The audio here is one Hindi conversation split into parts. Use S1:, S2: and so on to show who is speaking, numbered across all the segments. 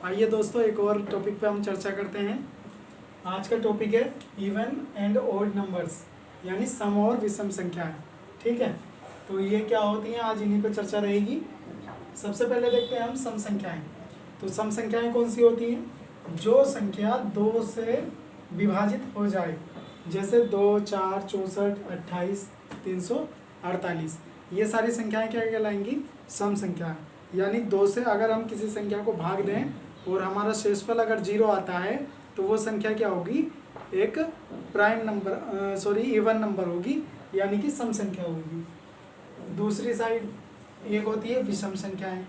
S1: आइए दोस्तों, एक और टॉपिक पे हम चर्चा करते हैं। आज का टॉपिक है इवन एंड ऑड नंबर्स, यानी सम और विषम संख्याएं। ठीक है, तो ये क्या होती हैं, आज इन्हीं पे चर्चा रहेगी। सबसे पहले देखते हैं हम सम संख्याएं। तो सम संख्याएं कौन सी होती हैं? जो संख्या 2 से विभाजित हो जाए, जैसे 2, 4, 64, 28, 348, ये सारी संख्याएं क्या कहलाएंगी? सम संख्या। यानी 2 से अगर हम किसी संख्या को भाग दें और हमारा शेषफल अगर 0 आता है तो वो संख्या क्या होगी? एक प्राइम नंबर इवन नंबर होगी, यानी कि सम संख्या होगी। दूसरी साइड एक होती है विषम संख्याएं।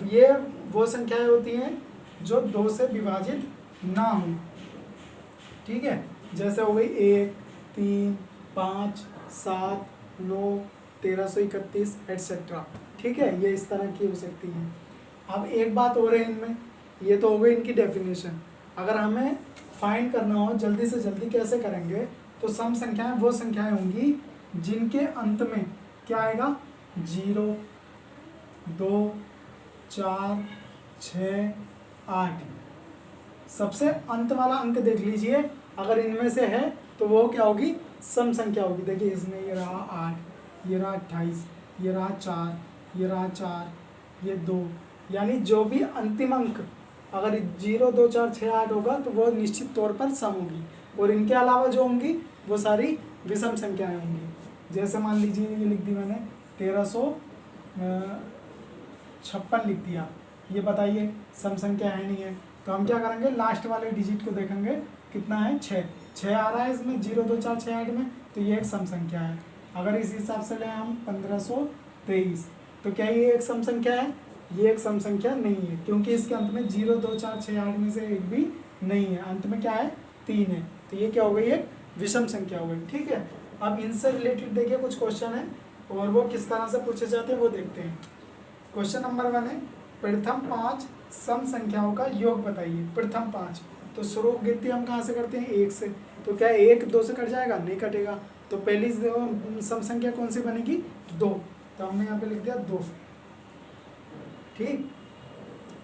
S1: ये वो संख्याएं होती हैं जो 2 से विभाजित ना हो। ठीक है, जैसे हो गई 1, 3, 5, 7, 9, 1331 एटसेट्रा। ठीक है, ये इस तरह की हो सकती हैं। अब एक बात और है इनमें, ये तो हो गई इनकी डेफिनेशन। अगर हमें फाइंड करना हो जल्दी से जल्दी, कैसे करेंगे? तो सम संख्याएं वो संख्याएं होंगी जिनके अंत में क्या आएगा? 0, 2, 4, 6, 8। सबसे अंत वाला अंक देख लीजिए, अगर इनमें से है तो वो क्या होगी? सम संख्या होगी। देखिए इसमें ये रहा 8, ये रहा 28, ये रहा 4, ये रहा 4, ये 2, यानी जो भी अंतिम अंक अगर 0, 2, 4, 6, 8 होगा तो वो निश्चित तौर पर सम होगी। और इनके अलावा जो होंगी वो सारी विषम संख्याएं होंगी। जैसे मान लीजिए ये लिख दी मैंने 1356 लिख दिया, ये बताइए सम संख्या है नहीं है? तो हम क्या करेंगे? लास्ट वाले डिजिट को देखेंगे, कितना है? 6 आ रहा है इसमें 0, 2, 4, 6, 8 में, तो ये एक सम संख्या है। अगर इस हिसाब से लें हम 1523, तो क्या ये एक सम संख्या है? ये एक सम संख्या नहीं है, क्योंकि इसके अंत में 0, 2, 4, 6, 8 में से एक भी नहीं है। अंत में क्या है? 3 है। तो ये क्या हो गई? एक विषम संख्या हो गई। ठीक है, अब इनसे रिलेटेड देखिए कुछ क्वेश्चन है और वो किस तरह से पूछे जाते हैं वो देखते हैं। क्वेश्चन नंबर 1 है, प्रथम 5 सम संख्याओं का योग बताइए। प्रथम 5, तो शुरू गिनती हम कहाँ से करते हैं? 1 से। तो क्या 1 2 से कट जाएगा? नहीं कटेगा। तो पहली सम संख्या कौन सी बनेगी? 2। तो हमने यहाँ पे लिख दिया 2। ठीक,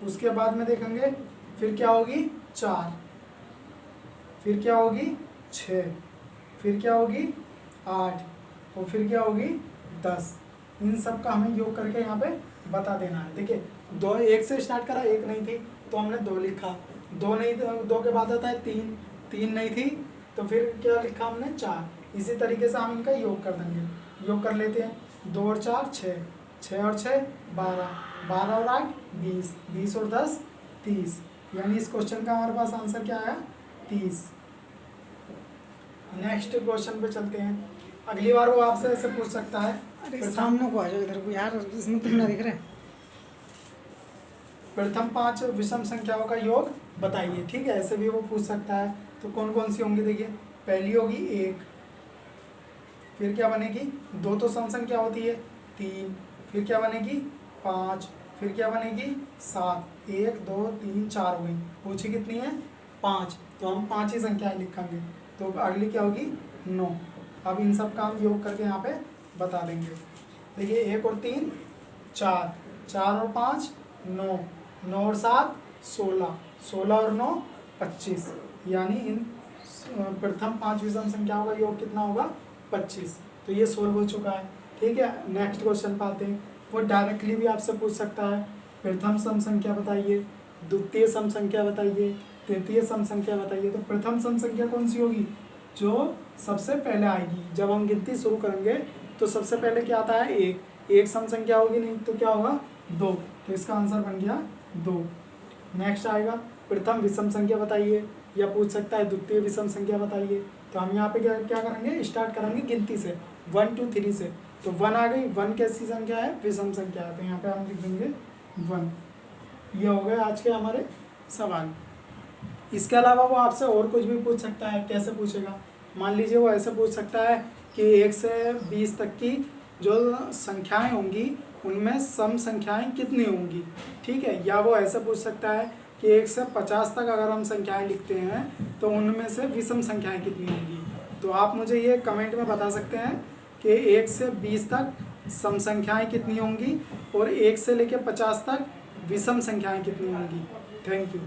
S1: उसके बाद में देखेंगे फिर क्या होगी? 4, फिर क्या होगी? 6, फिर क्या होगी? 8, और फिर क्या होगी? 10। इन सब का हमें योग करके यहाँ पे बता देना है। देखिए 2, 1 से स्टार्ट करा, 1 नहीं थी तो हमने 2 लिखा, 2 नहीं, 2 के बाद आता है 3, 3 नहीं थी तो फिर क्या लिखा हमने? 4। इसी तरीके से हम इनका योग कर देंगे। योग कर लेते हैं, 2 और 4 6, 6 और 6 12, 12 और 8 20, 20 और 10 30, यानी इस क्वेश्चन का हमारे पास आंसर क्या आया? 30। नेक्स्ट क्वेश्चन पे चलते हैं। अगली बार वो आपसे ऐसे पूछ सकता है,
S2: अरे सामने को आ जाओ इधर को यार, इसमें तुम ना दिख रहे।
S1: प्रथम 5 विषम संख्याओं का योग बताइए। ठीक है, ऐसे भी वो पूछ सकता है। तो कौन कौन सी होंगी? देखिए पहली होगी 1, फिर क्या बनेगी? 2 तो सम संख्या होती है, 3, फिर क्या बनेगी? 5, फिर क्या बनेगी? 7, 1, 2, 3, 4 हो गई। पूछी कितनी है? 5, तो हम 5 ही संख्याएं लिखेंगे। तो अगली क्या होगी? 9। अब इन सब का हम योग करके यहाँ पे बता देंगे। देखिए 1 और 3 4, 4 और 5 9, 9 और 7 16, 16 और 9 25, यानी इन प्रथम 5 विषम संख्याओं का योग कितना होगा? 25। तो ये सोल्व हो चुका है। ठीक है, नेक्स्ट क्वेश्चन पाते हैं। वो डायरेक्टली भी आपसे पूछ सकता है, प्रथम सम संख्या बताइए, द्वितीय सम संख्या बताइए, तृतीय सम संख्या बताइए। तो प्रथम सम संख्या कौन सी होगी? जो सबसे पहले आएगी। जब हम गिनती शुरू करेंगे तो सबसे पहले क्या आता है? 1। 1 सम संख्या होगी, नहीं तो क्या होगा? 2। तो इसका आंसर बन गया 2। नेक्स्ट आएगा प्रथम विषम संख्या बताइए, या पूछ सकता है द्वितीय विषम संख्या बताइए। तो हम यहाँ पे क्या करेंगे? स्टार्ट करेंगे गिनती से 1 2 3 से। तो 1 आ गई, 1 कैसी संख्या है? विषम संख्या है, तो यहाँ पे हम लिख देंगे 1। ये हो गए आज के हमारे सवाल। इसके अलावा वो आपसे और कुछ भी पूछ सकता है। कैसे पूछेगा? मान लीजिए वो ऐसे पूछ सकता है कि 1 से 20 तक की जो संख्याएं होंगी उनमें सम संख्याएं कितनी होंगी। ठीक है, या वो ऐसे पूछ सकता है कि 1 से 50 तक अगर हम संख्याएं लिखते हैं तो उनमें से विषम संख्याएं कितनी होंगी। तो आप मुझे ये कमेंट में बता सकते हैं कि 1 से 20 तक सम संख्याएं कितनी होंगी और 1 से लेकर 50 तक विषम संख्याएं कितनी होंगी। Thank you.